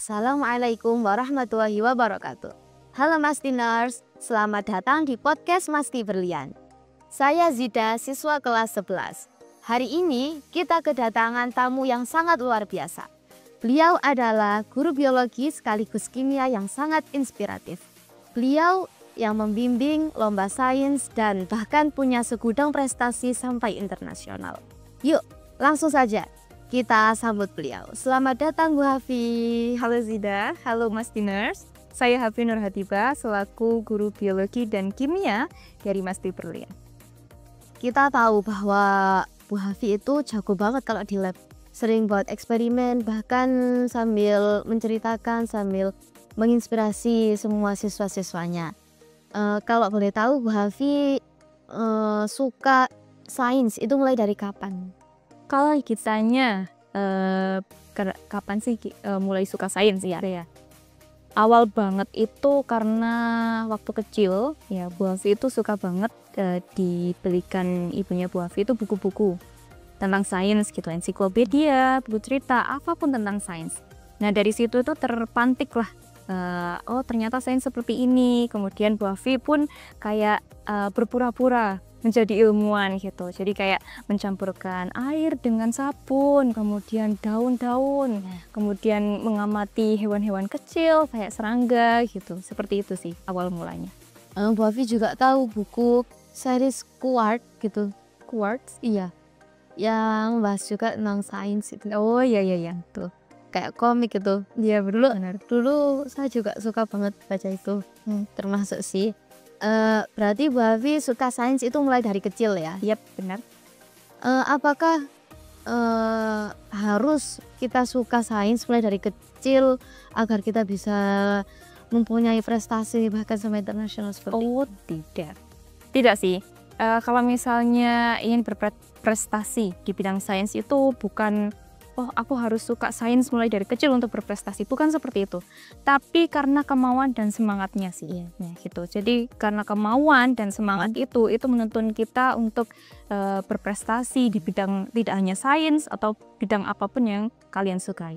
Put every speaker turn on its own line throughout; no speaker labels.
Assalamualaikum warahmatullahi wabarakatuh. Halo Mastiners, selamat datang di podcast Masti Berlian. Saya Zida, siswa kelas 11. Hari ini kita kedatangan tamu yang sangat luar biasa. Beliau adalah guru biologi sekaligus kimia yang sangat inspiratif. Beliau yang membimbing lomba sains dan bahkan punya segudang prestasi sampai internasional. Yuk, langsung saja kita sambut beliau. Selamat datang Bu Hafi.
Halo Zida, halo Mastiners. Saya Hafi Nur Hatibah selaku guru biologi dan kimia dari Masti Berlian.
Kita tahu bahwa Bu Hafi itu jago banget kalau di lab. Sering buat eksperimen, bahkan sambil menceritakan, sambil menginspirasi semua siswa-siswanya. Kalau boleh tahu Bu Hafi suka sains itu mulai dari kapan?
Kalau kitanya kapan sih mulai suka sains ya? Awal banget itu karena waktu kecil ya Bu Hafi itu suka banget dibelikan ibunya Bu Hafi itu buku-buku tentang sains gitu, ensiklopedia, buku cerita, apapun tentang sains. Nah dari situ tuh terpantik lah, oh ternyata sains seperti ini. Kemudian Bu Hafi pun kayak berpura-pura menjadi ilmuwan gitu, jadi kayak mencampurkan air dengan sabun, kemudian daun-daun, kemudian mengamati hewan-hewan kecil kayak serangga gitu. Seperti itu sih awal mulanya.
Bu Hafi juga tahu buku series Quartz gitu.
Quartz?
Iya, yang bahas juga tentang sains itu.
Oh iya tuh
Kayak komik gitu.
Iya benar.
Dulu saya juga suka banget baca itu. Termasuk sih. Berarti Bu Hafi suka sains itu mulai dari kecil ya?
Yap, benar.
Apakah harus kita suka sains mulai dari kecil agar kita bisa mempunyai prestasi bahkan sampai internasional seperti
itu? Tidak sih. Kalau misalnya ingin berprestasi di bidang sains itu bukan aku harus suka sains mulai dari kecil untuk berprestasi, bukan seperti itu. Tapi karena kemauan dan semangatnya sih, gitu. Jadi karena kemauan dan semangat itu menuntun kita untuk berprestasi di bidang tidak hanya sains atau bidang apapun yang kalian sukai.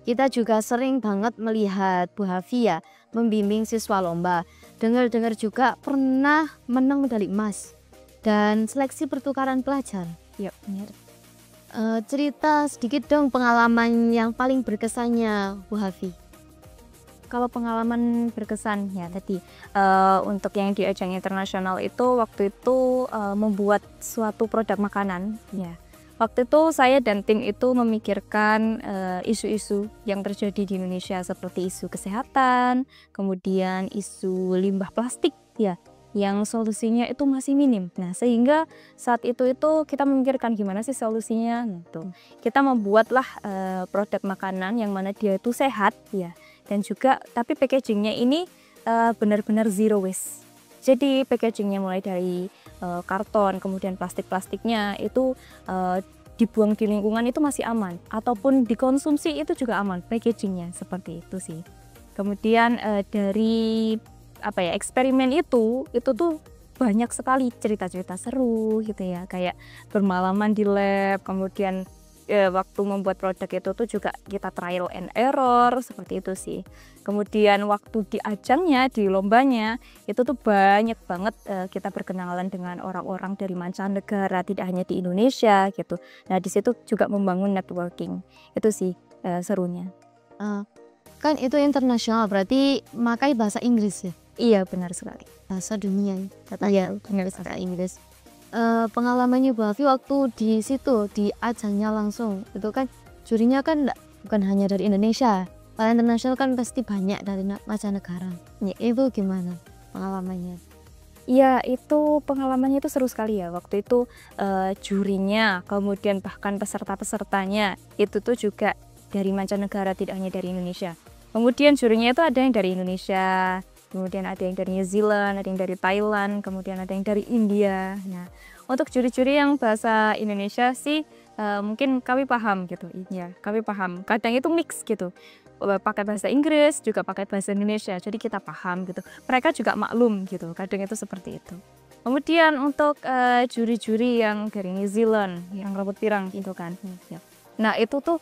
Kita juga sering banget melihat Bu Hafi ya membimbing siswa lomba. Dengar-dengar juga pernah menang medali emas dan seleksi pertukaran pelajar.
Ya, benar.
Cerita sedikit dong pengalaman yang paling berkesannya Bu Hafi.
Kalau pengalaman berkesan ya tadi untuk yang di ajang internasional itu waktu itu membuat suatu produk makanan ya. Waktu itu saya dan tim itu memikirkan isu-isu yang terjadi di Indonesia seperti isu kesehatan, kemudian isu limbah plastik ya, yang solusinya itu masih minim. Nah sehingga saat itu kita memikirkan gimana sih solusinya. Kita membuatlah produk makanan yang mana dia itu sehat ya, dan juga tapi packagingnya ini benar-benar zero waste. Jadi packagingnya mulai dari karton, kemudian plastiknya itu dibuang di lingkungan itu masih aman, ataupun dikonsumsi itu juga aman packagingnya, seperti itu sih. Kemudian dari eksperimen itu tuh banyak sekali cerita-cerita seru gitu ya, kayak bermalaman di lab, kemudian waktu membuat produk itu tuh juga kita trial and error, seperti itu sih. Kemudian waktu di ajangnya, di lombanya itu tuh banyak banget kita berkenalan dengan orang-orang dari mancanegara, tidak hanya di Indonesia gitu. Nah di situ juga membangun networking, itu sih serunya.
Kan itu internasional, berarti makai bahasa Inggris ya?
Iya benar sekali.
Bahasa dunia katanya bahasa Inggris. Pengalamannya Bu Hafi waktu di situ di ajangnya langsung itu kan jurinya kan bukan hanya dari Indonesia, kalau internasional kan pasti banyak dari mancanegara. Ya, itu gimana pengalamannya?
Iya itu pengalamannya itu seru sekali ya. Waktu itu jurinya, kemudian bahkan peserta-pesertanya itu tuh juga dari mancanegara, tidak hanya dari Indonesia. Kemudian jurinya itu ada yang dari Indonesia, kemudian ada yang dari New Zealand, ada yang dari Thailand, kemudian ada yang dari India. Nah, untuk juri-juri yang bahasa Indonesia sih mungkin kami paham gitu. Ya, kami paham. Kadang itu mix gitu. Pakai bahasa Inggris, juga pakai bahasa Indonesia. Jadi kita paham gitu. Mereka juga maklum gitu. Kadang itu seperti itu. Kemudian untuk juri-juri yang dari New Zealand, yang rambut pirang gitu kan. Nah, itu tuh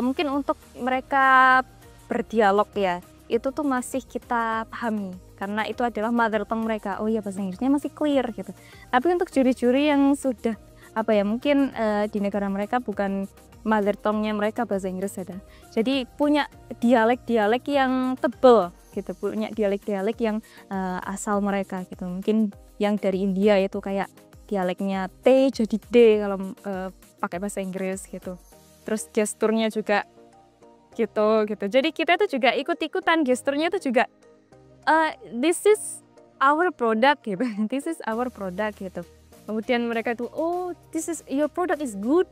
mungkin untuk mereka berdialog ya, itu tuh masih kita pahami karena itu adalah mother tongue mereka. Oh ya, bahasa Inggrisnya masih clear gitu. Tapi untuk juri-juri yang sudah mungkin di negara mereka bukan mother tongue-nya mereka bahasa Inggris ada. Jadi punya dialek-dialek yang tebel gitu, punya dialek-dialek yang asal mereka gitu. Mungkin yang dari India itu kayak dialeknya T jadi D kalau pakai bahasa Inggris gitu. Terus gesturnya juga gitu. Jadi kita itu juga ikut-ikutan gesturnya itu juga this is our product gitu. This is our product gitu. Kemudian mereka itu, oh, this is your product is good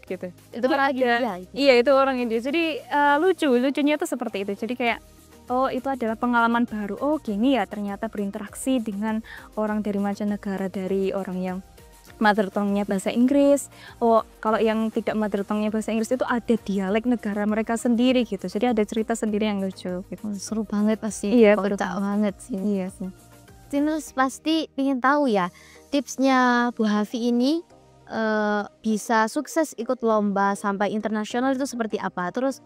gitu.
Itu orang India.
Iya, itu orang India. Jadi lucunya tuh seperti itu. Jadi kayak, oh, itu adalah pengalaman baru. Oh, gini ya ternyata berinteraksi dengan orang dari mancanegara, dari orang yang mother tongue-nya bahasa Inggris. Oh, kalau yang tidak mother tongue-nya bahasa Inggris itu ada dialek negara mereka sendiri gitu. Jadi ada cerita sendiri yang lucu gitu.
Seru banget pasti.
Iya,
kocak banget sih.
Iya sih.
Terus pasti ingin tahu ya, tipsnya Bu Hafi ini bisa sukses ikut lomba sampai internasional itu seperti apa? Terus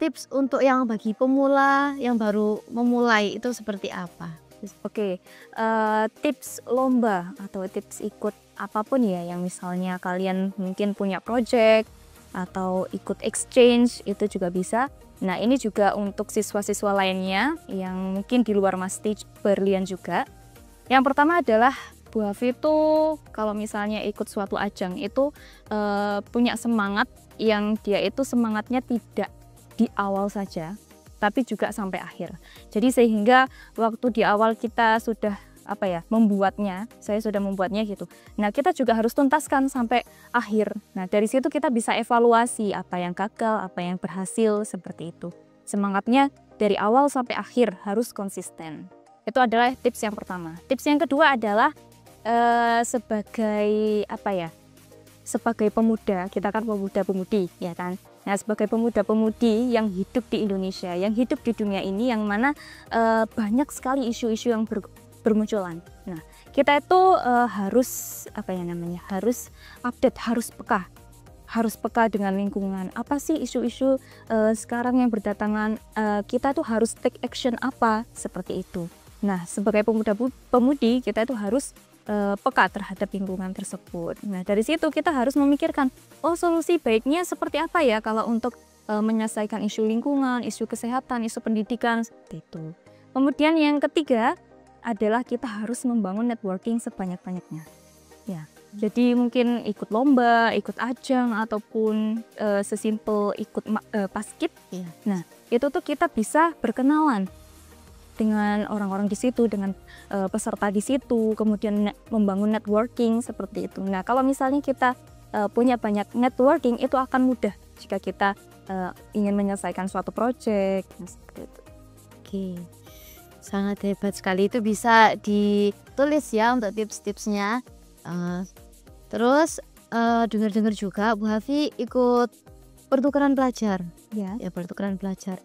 tips untuk yang bagi pemula yang baru memulai itu seperti apa?
Oke, tips lomba atau tips ikut apapun ya, yang misalnya kalian mungkin punya project atau ikut exchange itu juga bisa. Nah, ini juga untuk siswa-siswa lainnya yang mungkin di luar Masti Berlian juga. Yang pertama adalah Bu Hafi itu kalau misalnya ikut suatu ajang itu punya semangat yang dia itu semangatnya tidak di awal saja, tapi juga sampai akhir. Jadi sehingga waktu di awal kita sudah membuatnya, saya sudah membuatnya gitu. Nah, kita juga harus tuntaskan sampai akhir. Nah, dari situ kita bisa evaluasi apa yang gagal, apa yang berhasil, seperti itu. Semangatnya dari awal sampai akhir harus konsisten. Itu adalah tips yang pertama. Tips yang kedua adalah sebagai pemuda, kita kan pemuda-pemudi, ya kan? Nah, sebagai pemuda-pemudi yang hidup di Indonesia, yang hidup di dunia ini, yang mana banyak sekali isu-isu yang bermunculan. Nah, kita itu harus harus update, harus peka dengan lingkungan. Apa sih isu-isu sekarang yang berdatangan? Kita tuh harus take action apa seperti itu. Nah, sebagai pemuda-pemudi kita itu harus peka terhadap lingkungan tersebut. Nah, dari situ kita harus memikirkan, oh, solusi baiknya seperti apa ya kalau untuk menyelesaikan isu lingkungan, isu kesehatan, isu pendidikan, seperti itu. Kemudian yang ketiga adalah kita harus membangun networking sebanyak-banyaknya. Ya, jadi mungkin ikut lomba, ikut ajang, ataupun sesimpel ikut paskib.
Ya.
Nah, itu tuh kita bisa berkenalan dengan orang-orang di situ, dengan peserta di situ, kemudian membangun networking seperti itu. Nah, kalau misalnya kita punya banyak networking, itu akan mudah jika kita ingin menyelesaikan suatu proyek. Nah, seperti itu.
Oke, sangat hebat sekali. Itu bisa ditulis ya untuk tips-tipsnya. Terus dengar-dengar juga Bu Hafi ikut pertukaran pelajar.
Ya,
Pertukaran pelajar.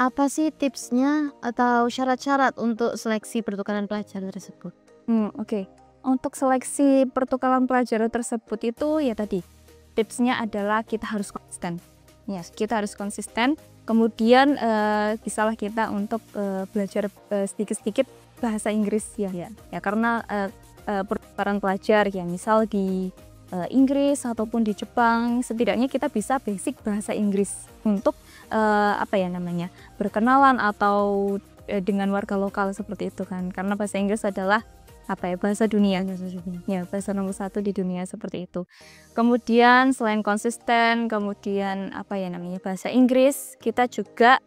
Apa sih tipsnya atau syarat-syarat untuk seleksi pertukaran pelajar tersebut?
Oke. Untuk seleksi pertukaran pelajar tersebut itu ya tadi tipsnya adalah kita harus konsisten. Ya, kita harus konsisten. Kemudian bisalah kita untuk belajar sedikit-sedikit bahasa Inggris ya karena pertukaran pelajar ya misal di Inggris ataupun di Jepang, setidaknya kita bisa basic bahasa Inggris untuk berkenalan atau dengan warga lokal seperti itu kan, karena bahasa Inggris adalah bahasa dunia ya, bahasa nomor 1 di dunia seperti itu. Kemudian selain konsisten, kemudian bahasa Inggris, kita juga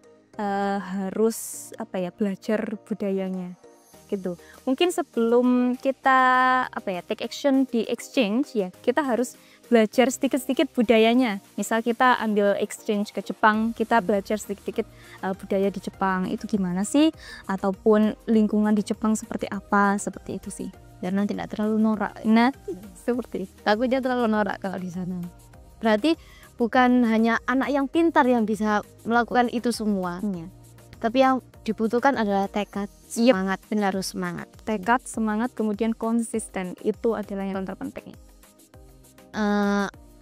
harus belajar budayanya gitu. Mungkin sebelum kita take action di exchange ya, kita harus belajar sedikit-sedikit budayanya. Misal kita ambil exchange ke Jepang, kita belajar sedikit-sedikit budaya di Jepang itu gimana sih, ataupun lingkungan di Jepang seperti apa, seperti itu sih.
Biar nanti tidak terlalu norak.
Nah, seperti itu.
Takutnya terlalu norak kalau di sana. Berarti bukan hanya anak yang pintar yang bisa melakukan itu semua. Tapi yang dibutuhkan adalah tekad, semangat, benar harus semangat.
Tekad, semangat, kemudian konsisten, itu adalah yang terpenting.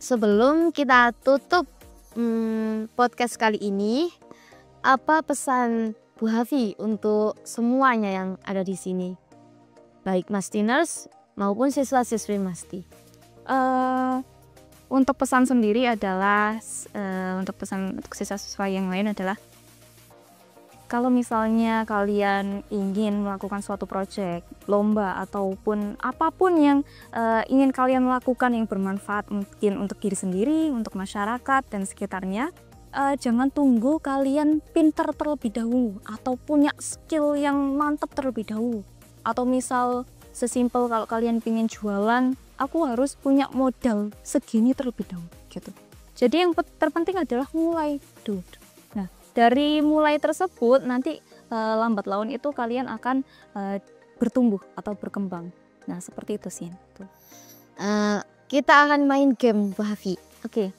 Sebelum kita tutup podcast kali ini, apa pesan Bu Hafi untuk semuanya yang ada di sini? Baik Mastiners maupun siswa-siswi Masti.
Untuk pesan sendiri adalah untuk pesan untuk siswa-siswa yang lain adalah kalau misalnya kalian ingin melakukan suatu proyek, lomba ataupun apapun yang ingin kalian lakukan yang bermanfaat mungkin untuk diri sendiri, untuk masyarakat dan sekitarnya, jangan tunggu kalian pintar terlebih dahulu atau punya skill yang mantap terlebih dahulu. Atau misal sesimpel kalau kalian ingin jualan, aku harus punya modal segini terlebih dahulu gitu. Jadi yang terpenting adalah mulai dulu. Nah, dari mulai tersebut nanti lambat laun itu kalian akan bertumbuh atau berkembang. Nah, seperti itu sih.
Kita akan main game Bu Hafi.
Oke.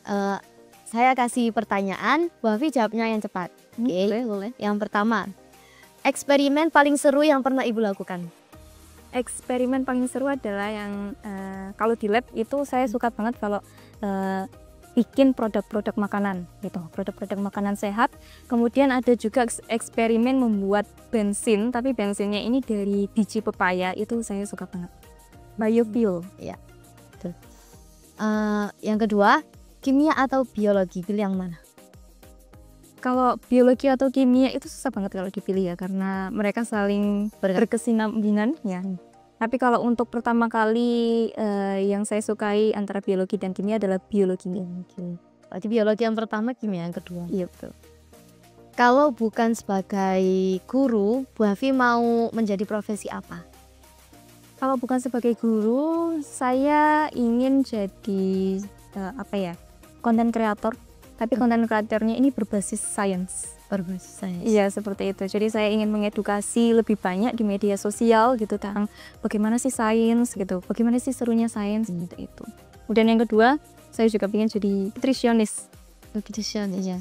Saya kasih pertanyaan, Bu Hafi jawabnya yang cepat. Oke.
Boleh.
Yang pertama, eksperimen paling seru yang pernah Ibu lakukan?
Eksperimen paling seru adalah yang kalau di lab itu saya suka banget kalau bikin produk-produk makanan gitu, produk-produk makanan sehat. Kemudian ada juga eksperimen membuat bensin, tapi bensinnya ini dari biji pepaya, itu saya suka banget. Biofuel.
Ya, betul. Yang kedua, kimia atau biologi, pilih yang mana?
Kalau biologi atau kimia itu susah banget kalau dipilih ya, karena mereka saling berkesinambungan ya. Tapi kalau untuk pertama kali yang saya sukai antara biologi dan kimia adalah biologi.
Berarti biologi yang pertama, kimia yang kedua.
Iya betul.
Kalau bukan sebagai guru, Bu Hafi mau menjadi profesi apa?
Kalau bukan sebagai guru, saya ingin jadi content creator. Tapi konten kreatornya ini berbasis sains. Iya, seperti itu. Jadi saya ingin mengedukasi lebih banyak di media sosial gitu tentang bagaimana sih sains gitu, bagaimana sih serunya sains gitu itu. Kemudian yang kedua, saya juga ingin jadi nutrisionis.
Ya.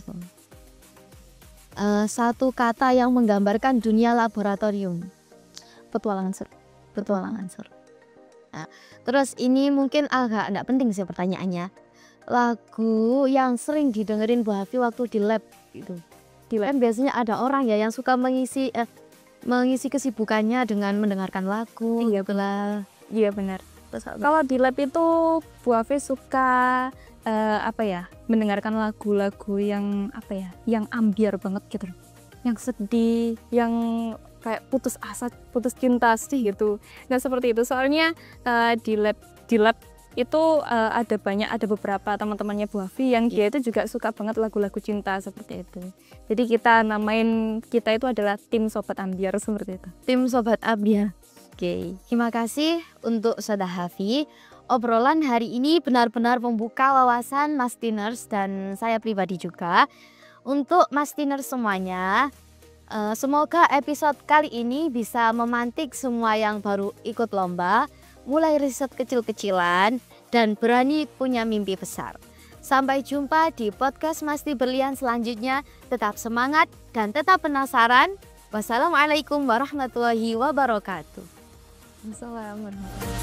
Satu kata yang menggambarkan dunia laboratorium.
Petualangan seru.
Nah, terus ini mungkin agak enggak penting sih pertanyaannya. Lagu yang sering didengerin Bu Hafi waktu di lab gitu. Di lab biasanya ada orang ya yang suka mengisi kesibukannya dengan mendengarkan lagu.
Iya benar. Kalau di lab itu Bu Hafi suka mendengarkan lagu-lagu yang yang ambiar banget gitu, yang sedih, yang kayak putus asa, putus cinta sih gitu. Nah seperti itu, soalnya di lab itu ada beberapa teman-temannya Bu Hafi yang dia itu juga suka banget lagu-lagu cinta seperti itu. Jadi kita itu adalah tim Sobat Ambiar seperti itu.
Tim Sobat Ambiar. Oke, terima kasih untuk Saudara Hafi. Obrolan hari ini benar-benar membuka wawasan Mastiners dan saya pribadi juga. Untuk Mastiners semuanya, semoga episode kali ini bisa memantik semua yang baru ikut lomba, mulai riset kecil-kecilan dan berani punya mimpi besar. Sampai jumpa di podcast Masti Berlian selanjutnya. Tetap semangat dan tetap penasaran. Wassalamualaikum warahmatullahi wabarakatuh.
Assalamualaikum.